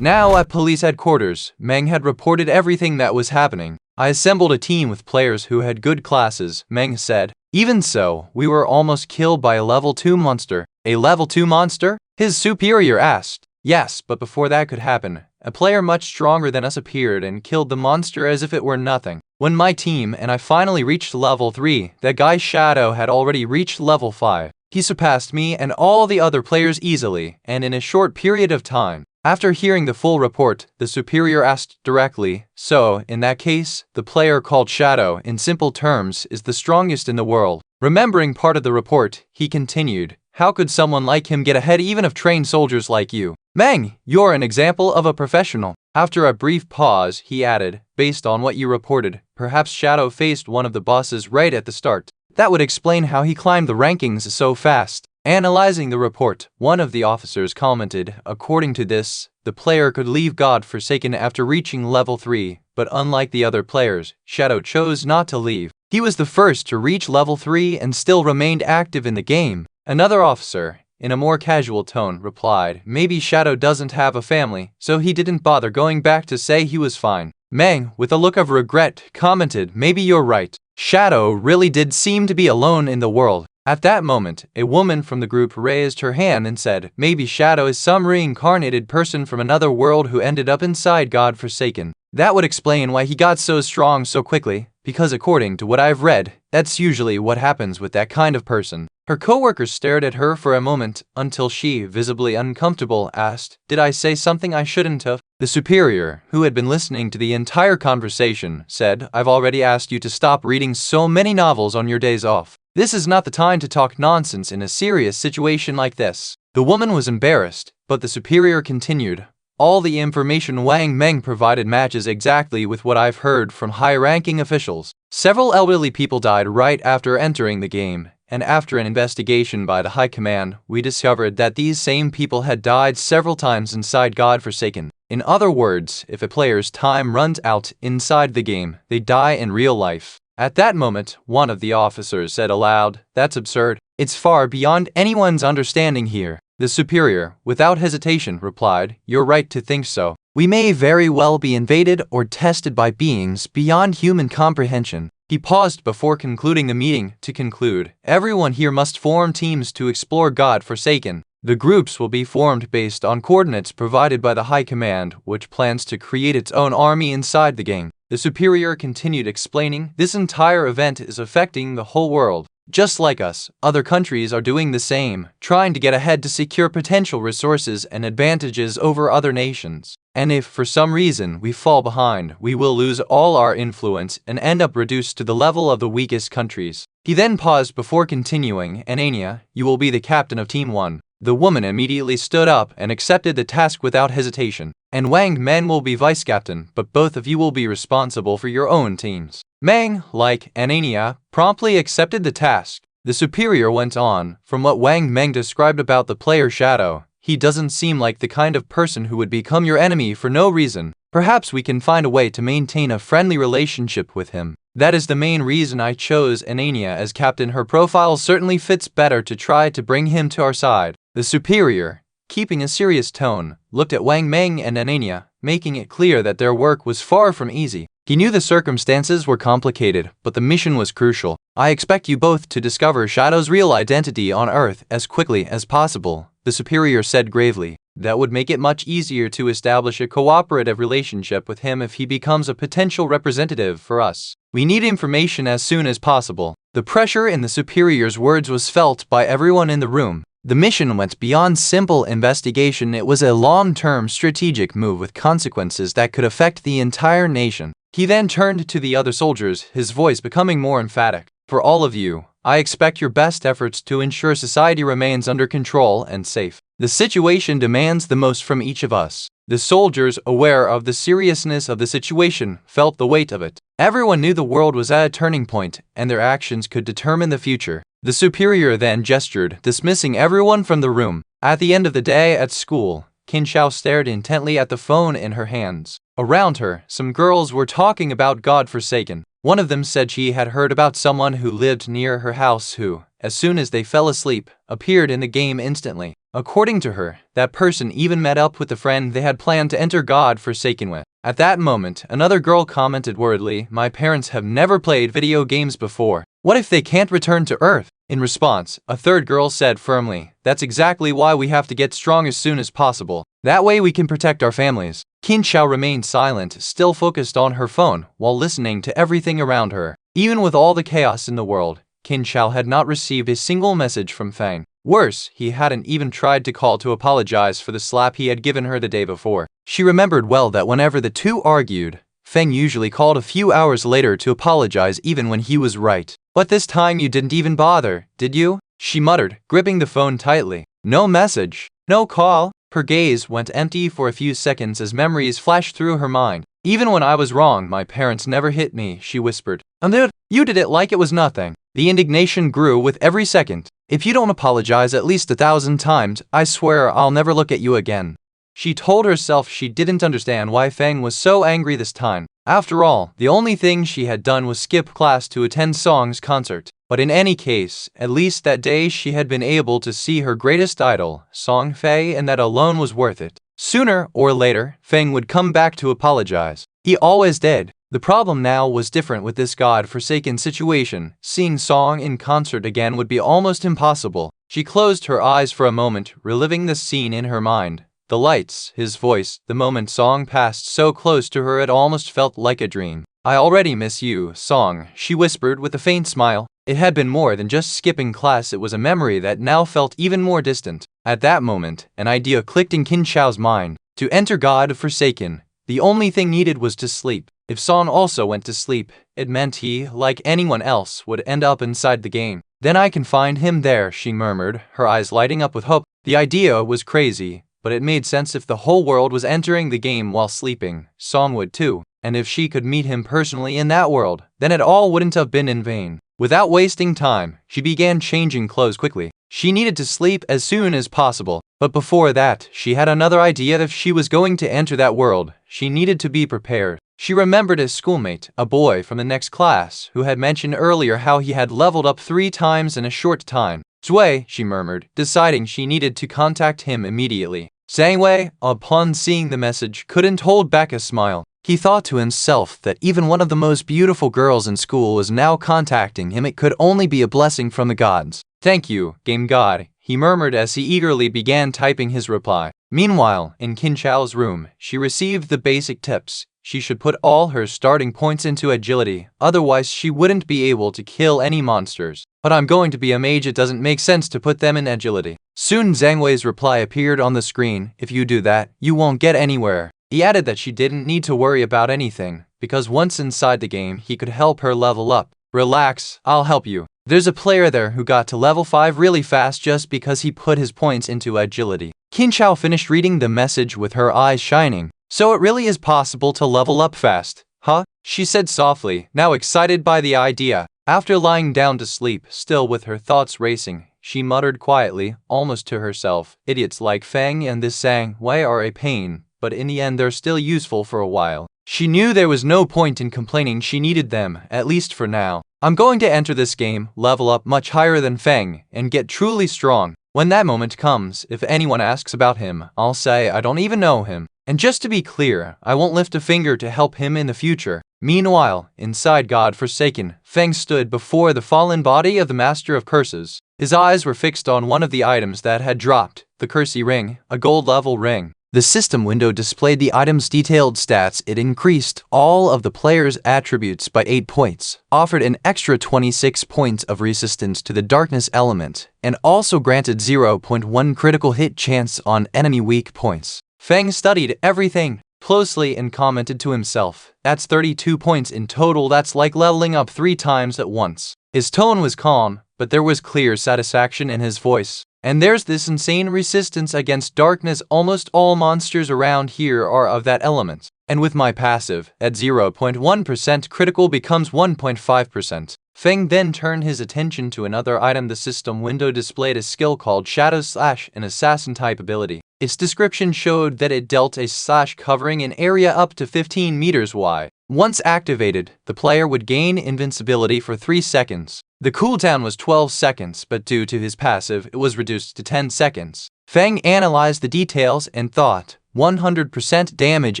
Now at police headquarters, Meng had reported everything that was happening. I assembled a team with players who had good classes, Meng said. Even so, we were almost killed by a level 2 monster. A level 2 monster? His superior asked. Yes, but before that could happen, a player much stronger than us appeared and killed the monster as if it were nothing. When my team and I finally reached level 3, that guy Shadow had already reached level 5. He surpassed me and all the other players easily, and in a short period of time. After hearing the full report, the superior asked directly, so, in that case, the player called Shadow, in simple terms, is the strongest in the world. Remembering part of the report, he continued, how could someone like him get ahead even of trained soldiers like you? Meng, you're an example of a professional. After a brief pause, he added, based on what you reported, perhaps Shadow faced one of the bosses right at the start. That would explain how he climbed the rankings so fast. Analyzing the report, one of the officers commented, according to this, the player could leave God-forsaken after reaching level 3, but unlike the other players, Shadow chose not to leave. He was the first to reach level 3 and still remained active in the game. Another officer, in a more casual tone, replied, maybe Shadow doesn't have a family, so he didn't bother going back to say he was fine. Meng, with a look of regret, commented, maybe you're right. Shadow really did seem to be alone in the world. At that moment, a woman from the group raised her hand and said, maybe Shadow is some reincarnated person from another world who ended up inside God-forsaken. That would explain why he got so strong so quickly, because according to what I've read, that's usually what happens with that kind of person. Her coworkers stared at her for a moment until she, visibly uncomfortable, asked, did I say something I shouldn't have? The superior, who had been listening to the entire conversation, said, I've already asked you to stop reading so many novels on your days off. This is not the time to talk nonsense in a serious situation like this. The woman was embarrassed, but the superior continued, all the information Wang Meng provided matches exactly with what I've heard from high-ranking officials. Several elderly people died right after entering the game, and after an investigation by the High Command, we discovered that these same people had died several times inside God-forsaken. In other words, if a player's time runs out inside the game, they die in real life. At that moment, one of the officers said aloud, that's absurd. It's far beyond anyone's understanding here. The superior, without hesitation, replied, you're right to think so. We may very well be invaded or tested by beings beyond human comprehension. He paused before concluding the meeting to conclude, everyone here must form teams to explore God-forsaken. The groups will be formed based on coordinates provided by the High Command, which plans to create its own army inside the game. The superior continued explaining, this entire event is affecting the whole world. Just like us, other countries are doing the same, trying to get ahead to secure potential resources and advantages over other nations. And if, for some reason, we fall behind, we will lose all our influence and end up reduced to the level of the weakest countries. He then paused before continuing, Anania, you will be the captain of Team 1. The woman immediately stood up and accepted the task without hesitation. And Wang Meng will be vice-captain, but both of you will be responsible for your own teams. Meng, like Anania, promptly accepted the task. The superior went on, from what Wang Meng described about the player Shadow, he doesn't seem like the kind of person who would become your enemy for no reason. Perhaps we can find a way to maintain a friendly relationship with him. That is the main reason I chose Anania as captain. Her profile certainly fits better to try to bring him to our side. The superior, keeping a serious tone, looked at Wang Meng and Anania, making it clear that their work was far from easy. He knew the circumstances were complicated, but the mission was crucial. I expect you both to discover Shadow's real identity on Earth as quickly as possible, the superior said gravely. That would make it much easier to establish a cooperative relationship with him if he becomes a potential representative for us. We need information as soon as possible. The pressure in the superior's words was felt by everyone in the room. The mission went beyond simple investigation. It was a long-term strategic move with consequences that could affect the entire nation. He then turned to the other soldiers, his voice becoming more emphatic. For all of you, I expect your best efforts to ensure society remains under control and safe. The situation demands the most from each of us. The soldiers, aware of the seriousness of the situation, felt the weight of it. Everyone knew the world was at a turning point, and their actions could determine the future. The superior then gestured, dismissing everyone from the room. At the end of the day at school, Qin Xiao stared intently at the phone in her hands. Around her, some girls were talking about God-forsaken. One of them said she had heard about someone who lived near her house who, as soon as they fell asleep, appeared in the game instantly. According to her, that person even met up with the friend they had planned to enter God-Forsaken with. At that moment, another girl commented worriedly, "My parents have never played video games before. What if they can't return to Earth?" In response, a third girl said firmly, "That's exactly why we have to get strong as soon as possible. That way we can protect our families." Qin Xiao remained silent, still focused on her phone, while listening to everything around her. Even with all the chaos in the world, Qin Xiao had not received a single message from Feng. Worse, he hadn't even tried to call to apologize for the slap he had given her the day before. She remembered well that whenever the two argued, Feng usually called a few hours later to apologize even when he was right. "But this time you didn't even bother, did you?" she muttered, gripping the phone tightly. "No message, no call." Her gaze went empty for a few seconds as memories flashed through her mind. "Even when I was wrong, my parents never hit me," she whispered. "And then you did it like it was nothing." The indignation grew with every second. "If you don't apologize at least 1,000 times, I swear I'll never look at you again." She told herself she didn't understand why Feng was so angry this time. After all, the only thing she had done was skip class to attend Song's concert. But in any case, at least that day she had been able to see her greatest idol, Song Fei, and that alone was worth it. Sooner or later, Feng would come back to apologize. He always did. The problem now was different with this God-forsaken situation. Seeing Song in concert again would be almost impossible. She closed her eyes for a moment, reliving the scene in her mind. The lights, his voice, the moment Song passed so close to her it almost felt like a dream. "I already miss you, Song," she whispered with a faint smile. It had been more than just skipping class, it was a memory that now felt even more distant. At that moment, an idea clicked in Qin Xiao's mind. To enter God-Forsaken, the only thing needed was to sleep. If Song also went to sleep, it meant he, like anyone else, would end up inside the game. "Then I can find him there," she murmured, her eyes lighting up with hope. The idea was crazy, but it made sense. If the whole world was entering the game while sleeping, Song would too. And if she could meet him personally in that world, then it all wouldn't have been in vain. Without wasting time, she began changing clothes quickly. She needed to sleep as soon as possible. But before that, she had another idea. If she was going to enter that world, she needed to be prepared. She remembered his schoolmate, a boy from the next class, who had mentioned earlier how he had leveled up 3 times in a short time. "Zui," she murmured, deciding she needed to contact him immediately. Zhang Wei, upon seeing the message, couldn't hold back a smile. He thought to himself that even one of the most beautiful girls in school was now contacting him. It could only be a blessing from the gods. "Thank you, game god," he murmured as he eagerly began typing his reply. Meanwhile, in Qin Xiao's room, she received the basic tips. She should put all her starting points into agility, otherwise she wouldn't be able to kill any monsters. "But I'm going to be a mage, it doesn't make sense to put them in agility." Soon Zhang Wei's reply appeared on the screen. "If you do that, you won't get anywhere." He added that she didn't need to worry about anything, because once inside the game, he could help her level up. "Relax, I'll help you. There's a player there who got to level 5 really fast just because he put his points into agility." Qin Xiao finished reading the message with her eyes shining. "So it really is possible to level up fast, huh?" she said softly, now excited by the idea. After lying down to sleep, still with her thoughts racing, she muttered quietly, almost to herself, "Idiots like Feng and this Zhang Wei are a pain, but in the end they're still useful for a while." She knew there was no point in complaining. She needed them, at least for now. "I'm going to enter this game, level up much higher than Feng, and get truly strong. When that moment comes, if anyone asks about him, I'll say I don't even know him. And just to be clear, I won't lift a finger to help him in the future." Meanwhile, inside God-Forsaken, Feng stood before the fallen body of the Master of Curses. His eyes were fixed on one of the items that had dropped, the Cursey ring, a gold-level ring. The system window displayed the item's detailed stats. It increased all of the player's attributes by 8 points, offered an extra 26 points of resistance to the darkness element, and also granted 0.1 critical hit chance on enemy weak points. Feng studied everything closely and commented to himself, "That's 32 points in total. That's like leveling up 3 times at once." His tone was calm, but there was clear satisfaction in his voice. "And there's this insane resistance against darkness. Almost all monsters around here are of that element. And with my passive, at 0.1% critical becomes 1.5%. Feng then turned his attention to another item. The system window displayed a skill called Shadow Slash, an assassin type ability. Its description showed that it dealt a slash covering an area up to 15 meters wide. Once activated, the player would gain invincibility for 3 seconds. The cooldown was 12 seconds, but due to his passive, it was reduced to 10 seconds. Feng analyzed the details and thought, 100% damage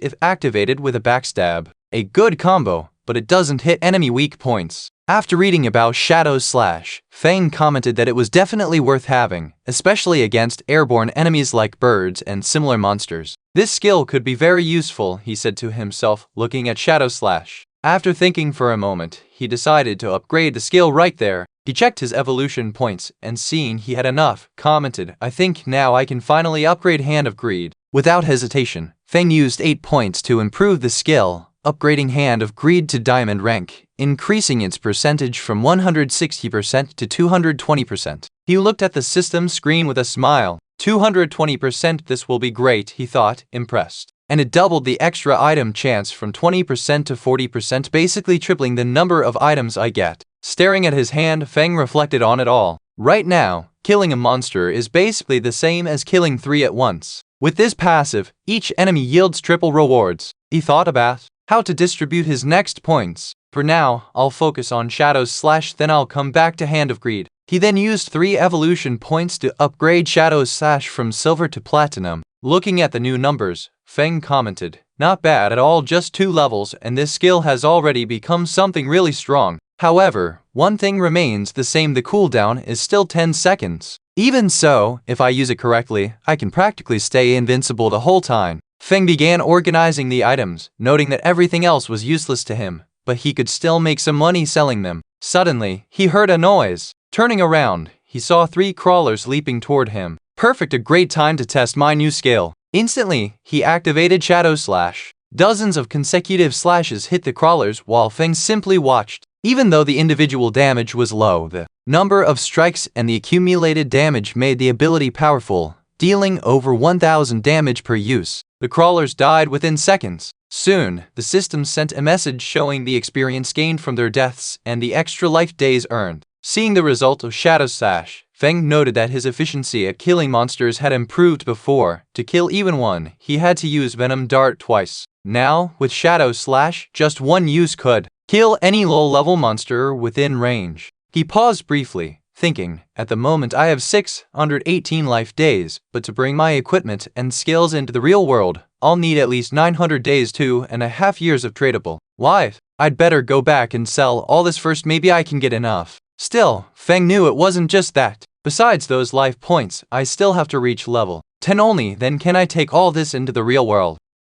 if activated with a backstab. A good combo, but it doesn't hit enemy weak points. After reading about Shadow Slash, Feng commented that it was definitely worth having, especially against airborne enemies like birds and similar monsters. This skill could be very useful, he said to himself, looking at Shadow Slash. After thinking for a moment, he decided to upgrade the skill right there. He checked his evolution points and seeing he had enough, commented, I think now I can finally upgrade Hand of Greed. Without hesitation, Feng used 8 points to improve the skill, upgrading Hand of Greed to Diamond rank, increasing its percentage from 160% to 220%. He looked at the system screen with a smile. 220%, this will be great, he thought, impressed. And it doubled the extra item chance from 20% to 40%, basically tripling the number of items I get. Staring at his hand, Feng reflected on it all. Right now, killing a monster is basically the same as killing 3 at once. With this passive, each enemy yields triple rewards. He thought about how to distribute his next points. For now, I'll focus on Shadow Slash, then I'll come back to Hand of Greed. He then used 3 evolution points to upgrade Shadow Slash from Silver to Platinum. Looking at the new numbers, Feng commented, not bad at all, just 2 levels and this skill has already become something really strong. However, one thing remains the same, the cooldown is still 10 seconds. Even so, if I use it correctly, I can practically stay invincible the whole time. Feng began organizing the items, noting that everything else was useless to him, but he could still make some money selling them. Suddenly, he heard a noise. Turning around, he saw 3 crawlers leaping toward him. Perfect, a great time to test my new skill. Instantly, he activated Shadow Slash. Dozens of consecutive slashes hit the crawlers while Feng simply watched. Even though the individual damage was low, the number of strikes and the accumulated damage made the ability powerful, dealing over 1000 damage per use. The crawlers died within seconds. Soon, the system sent a message showing the experience gained from their deaths and the extra life days earned. Seeing the result of Shadow Slash, Feng noted that his efficiency at killing monsters had improved before. To kill even one, he had to use Venom Dart twice. Now, with Shadow Slash, just one use could kill any low-level monster within range. He paused briefly, thinking, at the moment I have 618 life days, but to bring my equipment and skills into the real world, I'll need at least 900 days, 2.5 years of tradable life. I'd better go back and sell all this first, maybe I can get enough. Still, Feng knew it wasn't just that. Besides those life points, I still have to reach level 10 only, then can I take all this into the real world.